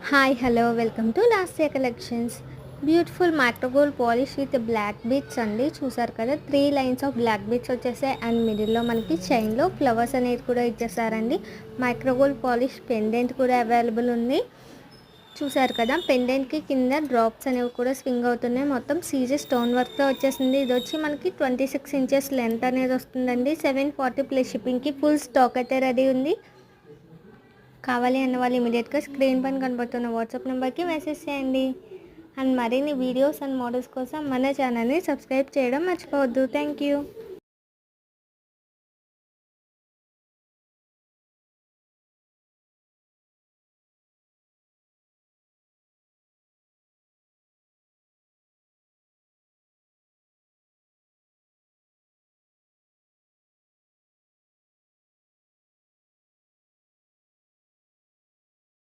Hi hello welcome to Lasya collections. Beautiful micro gold polish with black beads అండి. చూసారు కదా, 3 lines of black beads వచ్చేసాయి and మిడిల్లో మనకి చైన్లో ఫ్లవర్స్ అనేది కూడా ఇచ్చేసారండి. మైక్రో గోల్డ్ పాలిష్ పెండెంట్ కూడా అవైలబుల్ ఉంది. చూసారు కదా, పెండెంట్కి కింద డ్రాప్స్ అనేవి కూడా స్వింగ్ అవుతున్నాయి. మొత్తం సీజీ స్టోన్ వర్క్తో వచ్చేసింది. ఇది వచ్చి మనకి 26 ఇంచెస్ లెంత్ అనేది వస్తుందండి. 740 ప్లస్ షిప్పింగ్కి ఫుల్ స్టాక్ అయితే రెడీ ఉంది. కావాలి అన్న వాళ్ళు ఇమీడియట్గా స్క్రీన్ పైన కనబడుతున్న వాట్సాప్ నెంబర్కి మెసేజ్ చేయండి. అండ్ మరిన్ని వీడియోస్ అండ్ మోడల్స్ కోసం మన ఛానల్ని సబ్స్క్రైబ్ చేయడం మర్చిపోవద్దు. Thank you.